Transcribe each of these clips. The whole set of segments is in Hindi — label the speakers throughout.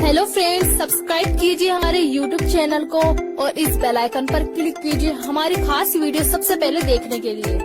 Speaker 1: हेलो फ्रेंड्स, सब्सक्राइब कीजिए हमारे यूट्यूब चैनल को और इस बेल आइकन पर क्लिक कीजिए हमारी खास वीडियो सबसे पहले देखने के लिए।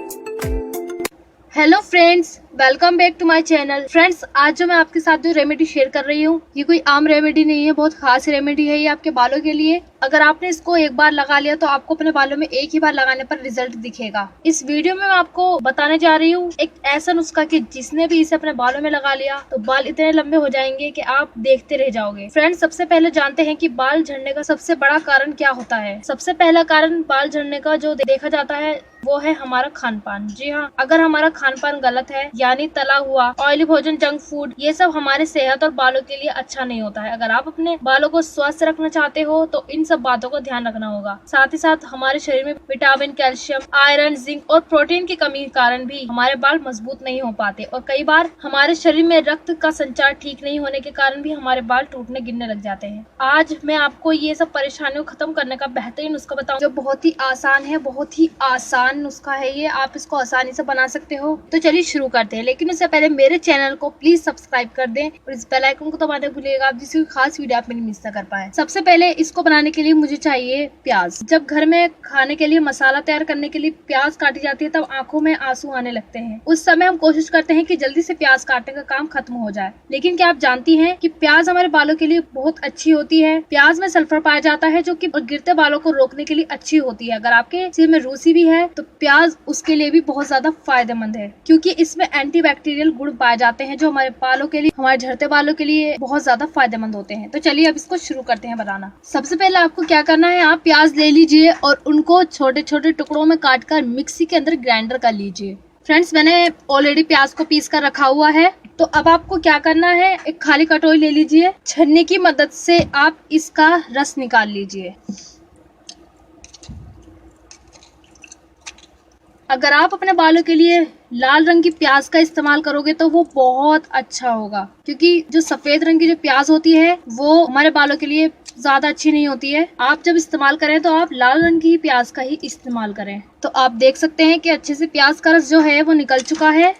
Speaker 2: Hello friends, welcome back to my channel. Friends, आज जो मैं आपके साथ जो रेमेडी शेयर कर रही हूँ, ये कोई आम रेमेडी नहीं है, बहुत खास रेमेडी है ये आपके बालों के लिए। अगर आपने इसको एक बार लगा लिया तो आपको अपने बालों में एक ही बार लगाने पर रिजल्ट दिखेगा। इस वीडियो में मैं आपको बताने जा रही हूँ एक ऐसा नुस्खा कि जिसने भी इसे अपने बालों में लगा लिया तो बाल इतने लंबे हो जाएंगे कि आप देखते रह जाओगे। फ्रेंड्स, सबसे पहले जानते हैं कि बाल झड़ने का सबसे बड़ा कारण क्या होता है। सबसे पहला कारण बाल झड़ने का जो देखा जाता है वो है हमारा खान पान। जी हाँ, अगर हमारा खान पान गलत है, यानी तला हुआ, ऑयली भोजन, जंक फूड, ये सब हमारे सेहत और बालों के लिए अच्छा नहीं होता है। अगर आप अपने बालों को स्वस्थ रखना चाहते हो तो इन सब बातों का ध्यान रखना होगा। साथ ही साथ हमारे शरीर में विटामिन, कैल्शियम, आयरन, जिंक और प्रोटीन की कमी के कारण भी हमारे बाल मजबूत नहीं हो पाते और कई बार हमारे शरीर में रक्त का संचार ठीक नहीं होने के कारण भी हमारे बाल टूटने गिरने लग जाते हैं। आज मैं आपको ये सब परेशानियों खत्म करने का बेहतरीन नुस्खा बताऊं, जो बहुत ही आसान है, बहुत ही आसान नुस्खा है ये, आप इसको आसानी से बना सकते हो। तो चलिए शुरू करते हैं, लेकिन उससे पहले मेरे चैनल को प्लीज सब्सक्राइब कर दें और इस बेल आइकन को दबाना भूलिएगा आप, जिसकी खास वीडियो आप मेरी मिस ना कर पाए। सबसे पहले इसको बनाने के लिए मुझे चाहिए प्याज। जब घर में खाने के लिए मसाला तैयार करने के लिए प्याज काटी जाती है तब आंखों में आंसू आने लगते हैं। उस समय हम कोशिश करते हैं कि जल्दी से प्याज काटने का काम खत्म हो जाए, लेकिन क्या आप जानती हैं कि प्याज हमारे बालों के लिए बहुत अच्छी होती है। प्याज में सल्फर पाया जाता है जो कि गिरते बालों को रोकने के लिए अच्छी होती है। अगर आपके सिर में रूसी भी है तो प्याज उसके लिए भी बहुत ज्यादा फायदेमंद है, क्योंकि इसमें एंटीबैक्टीरियल गुण पाए जाते हैं जो हमारे बालों के लिए, हमारे झड़ते बालों के लिए बहुत ज्यादा फायदेमंद होते हैं। तो चलिए अब इसको शुरू करते हैं बनाना। सबसे पहले आपको क्या करना है, आप प्याज ले लीजिए और उनको छोटे छोटे टुकड़ों में काटकर मिक्सी के अंदर ग्राइंडर कर लीजिए। फ्रेंड्स, मैंने ऑलरेडी प्याज को पीस कर रखा हुआ है। तो अब आपको क्या करना है, एक खाली कटोरी ले लीजिए, छन्नी की मदद से आप इसका रस निकाल लीजिए। अगर आप अपने बालों के लिए लाल रंग की प्याज का इस्तेमाल करोगे तो वो बहुत अच्छा होगा, क्योंकि जो सफेद रंग की जो प्याज होती है वो हमारे बालों के लिए ज्यादा अच्छी नहीं होती है। आप जब इस्तेमाल करें तो आप लाल रंग की प्याज का ही इस्तेमाल करें। तो आप देख सकते हैं कि अच्छे से प्याज का रस जो है वो निकल चुका है।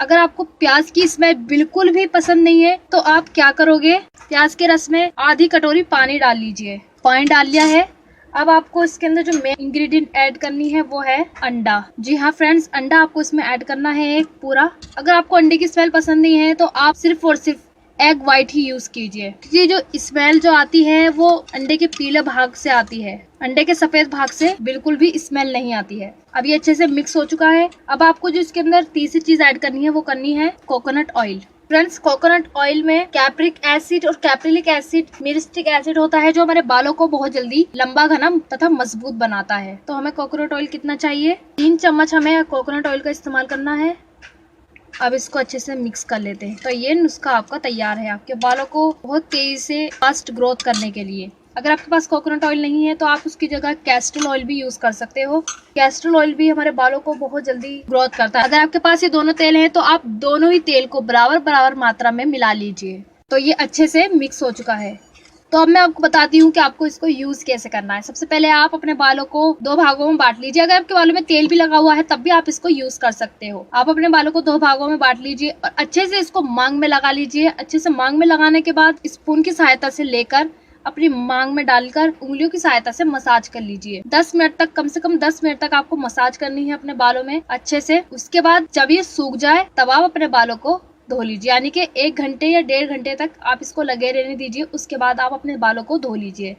Speaker 2: अगर आपको प्याज की स्मेल बिल्कुल भी पसंद नहीं है तो आप क्या करोगे, प्याज के रस में आधी कटोरी पानी डाल लीजिए। पानी डाल लिया है, अब आपको इसके अंदर जो मेन इंग्रेडिएंट ऐड करनी है वो है अंडा। जी हाँ फ्रेंड्स, अंडा आपको इसमें ऐड करना है एक पूरा। अगर आपको अंडे की स्मेल पसंद नहीं है तो आप सिर्फ और सिर्फ एग व्हाइट ही यूज कीजिए, क्योंकि जो स्मेल जो आती है वो अंडे के पीले भाग से आती है, अंडे के सफेद भाग से बिल्कुल भी स्मेल नहीं आती है। अब ये अच्छे से मिक्स हो चुका है। अब आपको जो इसके अंदर तीसरी चीज ऐड करनी है वो करनी है coconut oil. Friends, coconut oil में कैप्रिक एसिड और कैप्रिलिक एसिड, मिरिस्टिक एसिड होता है जो हमारे बालों को बहुत जल्दी लंबा, घना तथा मजबूत बनाता है। तो हमें कोकोनट ऑयल कितना चाहिए, 3 चम्मच हमें कोकोनट ऑयल का इस्तेमाल करना है। अब इसको अच्छे से मिक्स कर लेते हैं। तो ये नुस्खा आपका तैयार है आपके बालों को बहुत तेजी से फास्ट ग्रोथ करने के लिए। अगर आपके पास कोकोनट ऑयल नहीं है तो आप उसकी जगह कैस्टर ऑयल भी यूज कर सकते हो। कैस्टर ऑयल भी हमारे बालों को बहुत जल्दी ग्रोथ करता है। अगर आपके पास ये दोनों तेल हैं तो आप दोनों ही तेल को बराबर बराबर मात्रा में मिला लीजिए। तो ये अच्छे से मिक्स हो चुका है। तो अब मैं आपको बताती हूँ कि आपको इसको यूज कैसे करना है। सबसे पहले आप अपने बालों को 2 भागों में बांट लीजिए। अगर आपके बालों में तेल भी लगा हुआ है तब भी आप इसको यूज कर सकते हो। आप अपने बालों को 2 भागों में बांट लीजिए और अच्छे से इसको मांग में लगा लीजिए। अच्छे से मांग में लगाने के बाद स्पून की सहायता से लेकर अपनी मांग में डालकर उंगलियों की सहायता से मसाज कर लीजिए। 10 मिनट तक, कम से कम 10 मिनट तक आपको मसाज करनी है अपने बालों में अच्छे से। उसके बाद जब ये सूख जाए तब आप अपने बालों को धो लीजिए, यानी कि 1 घंटे या 1.5 घंटे तक आप इसको लगे रहने दीजिए। उसके बाद आप अपने बालों को धो लीजिए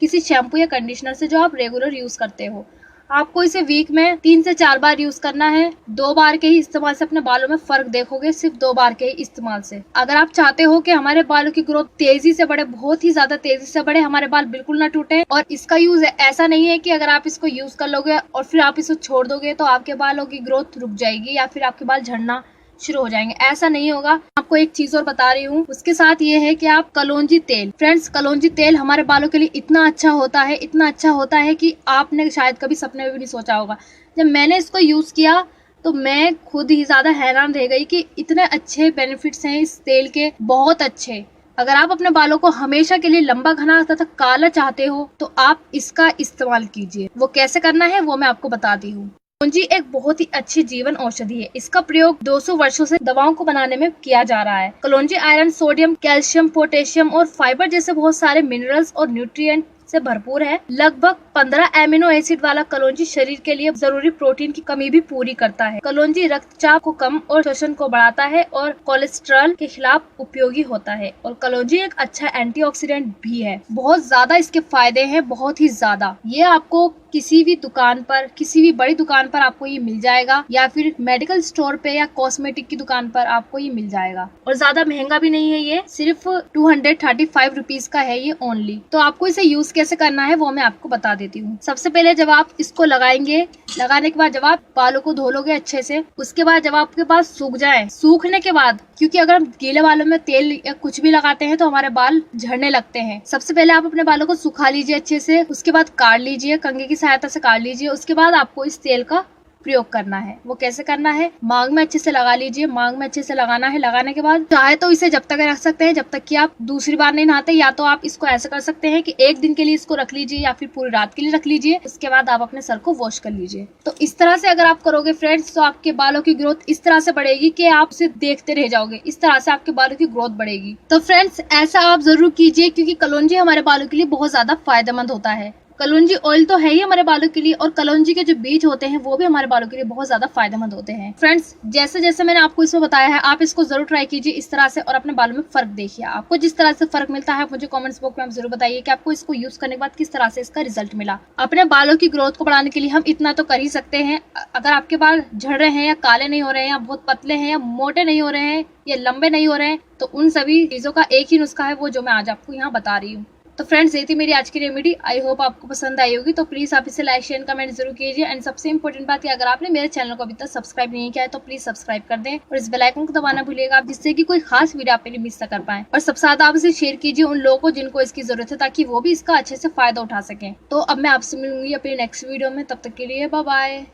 Speaker 2: किसी शैम्पू या कंडीशनर से जो आप रेगुलर यूज करते हो। आपको इसे वीक में 3 से 4 बार यूज करना है। 2 बार के ही इस्तेमाल से अपने बालों में फर्क देखोगे, सिर्फ 2 बार के ही इस्तेमाल से। अगर आप चाहते हो कि हमारे बालों की ग्रोथ तेजी से बढ़े, बहुत ही ज्यादा तेजी से बढ़े, हमारे बाल बिल्कुल ना टूटे, और इसका यूज ऐसा नहीं है कि अगर आप इसको यूज कर लोगे और फिर आप इसको छोड़ दोगे तो आपके बालों की ग्रोथ रुक जाएगी या फिर आपके बाल झड़ना शुरू हो जाएंगे। ऐसा नहीं होगा। आपको एक चीज और बता रही हूँ, उसके साथ ये है कि आप कलौंजी तेल, फ्रेंड्स कलौंजी तेल हमारे बालों के लिए इतना अच्छा होता है, इतना अच्छा होता है कि आपने शायद कभी सपने में भी नहीं सोचा होगा। जब मैंने इसको यूज किया तो मैं खुद ही ज्यादा हैरान रह गई कि इतने अच्छे बेनिफिट्स हैं इस तेल के, बहुत अच्छे। अगर आप अपने बालों को हमेशा के लिए लंबा, घना तथा काला चाहते हो तो आप इसका इस्तेमाल कीजिए। वो कैसे करना है वो मैं आपको बताती हूँ। कलौंजी एक बहुत ही अच्छी जीवन औषधि है। इसका प्रयोग 200 वर्षों से दवाओं को बनाने में किया जा रहा है। कलौंजी आयरन, सोडियम, कैल्शियम, पोटेशियम और फाइबर जैसे बहुत सारे मिनरल्स और न्यूट्रिएंट से भरपूर है। लगभग 15 एमिनो एसिड वाला कलौंजी शरीर के लिए जरूरी प्रोटीन की कमी भी पूरी करता है। कलौंजी रक्तचाप को कम और श्वसन को बढ़ाता है और कोलेस्ट्रॉल के खिलाफ उपयोगी होता है। और कलौंजी एक अच्छा एंटीऑक्सीडेंट भी है। बहुत ज्यादा इसके फायदे हैं, बहुत ही ज्यादा। ये आपको किसी भी दुकान पर, किसी भी बड़ी दुकान पर आपको ये मिल जाएगा, या फिर मेडिकल स्टोर पे या कॉस्मेटिक की दुकान पर आपको ये मिल जाएगा। और ज्यादा महंगा भी नहीं है, ये सिर्फ 235 रुपीज का है ये ओनली। तो आपको इसे यूज कैसे करना है वो मैं आपको बता देती हूँ। सबसे पहले जब आप इसको लगाएंगे, लगाने के बाद जब आप बालों को धो लोगे अच्छे से, उसके बाद जब आपके बाल सूख जाए, सूखने के बाद, क्योंकि अगर हम गीले बालों में तेल या कुछ भी लगाते हैं तो हमारे बाल झड़ने लगते हैं। सबसे पहले आप अपने बालों को सुखा लीजिए अच्छे से, उसके बाद काट लीजिए, कंघी की सहायता से काट लीजिए। उसके बाद आपको इस तेल का प्रयोग करना है। वो कैसे करना है, मांग में अच्छे से लगा लीजिए, मांग में अच्छे से लगाना है। लगाने के बाद चाहे तो इसे जब तक रख सकते हैं जब तक कि आप दूसरी बार नहीं नहाते, या तो आप इसको ऐसे कर सकते हैं कि एक दिन के लिए इसको रख लीजिए या फिर पूरी रात के लिए रख लीजिए। उसके बाद आप अपने सर को वॉश कर लीजिए। तो इस तरह से अगर आप करोगे फ्रेंड्स, तो आपके बालों की ग्रोथ इस तरह से बढ़ेगी कि आप उसे देखते रह जाओगे। इस तरह से आपके बालों की ग्रोथ बढ़ेगी। तो फ्रेंड्स ऐसा आप जरूर कीजिए, क्योंकि कलौंजी हमारे बालों के लिए बहुत ज्यादा फायदेमंद होता है। कलौंजी ऑयल तो है ही हमारे बालों के लिए, और कलौंजी के जो बीज होते हैं वो भी हमारे बालों के लिए बहुत ज्यादा फायदेमंद होते हैं। फ्रेंड्स जैसे जैसे मैंने आपको इसमें बताया है, आप इसको जरूर ट्राई कीजिए इस तरह से, और अपने बालों में फर्क देखिए। आपको जिस तरह से फर्क मिलता है मुझे कमेंट्स बॉक्स में आप जरूर बताइए कि आपको इसको यूज करने के बाद किस तरह से इसका रिजल्ट मिला। अपने बालों की ग्रोथ को बढ़ाने के लिए हम इतना तो कर ही सकते हैं। अगर आपके बाल झड़ रहे हैं या काले नहीं हो रहे हैं या बहुत पतले हैं या मोटे नहीं हो रहे हैं या लंबे नहीं हो रहे हैं, तो उन सभी चीजों का एक ही नुस्खा है, वो जो मैं आज आपको यहाँ बता रही हूँ। तो फ्रेंड्स ये थी मेरी आज की रेमेडी। आई होप आपको पसंद आई होगी। तो प्लीज आप इसे लाइक, शेयर, कमेंट जरूर कीजिए। एंड सबसे इंपॉर्टेंट बात है, अगर आपने मेरे चैनल को अभी तक सब्सक्राइब नहीं किया है तो प्लीज सब्सक्राइब कर दें और इस बेल आइकन को दबाना भूलिएगा आप, जिससे कि कोई खास वीडियो आप मिस ना कर पाए। और सबसे ज्यादा आप इसे शेयर कीजिए उन लोगों को जिनको इसकी जरूरत है, ताकि वो भी इसका अच्छे से फायदा उठा सकें। तो अब मैं आपसे मिलूंगी अपनी नेक्स्ट वीडियो में, तब तक के लिए बाय बाय।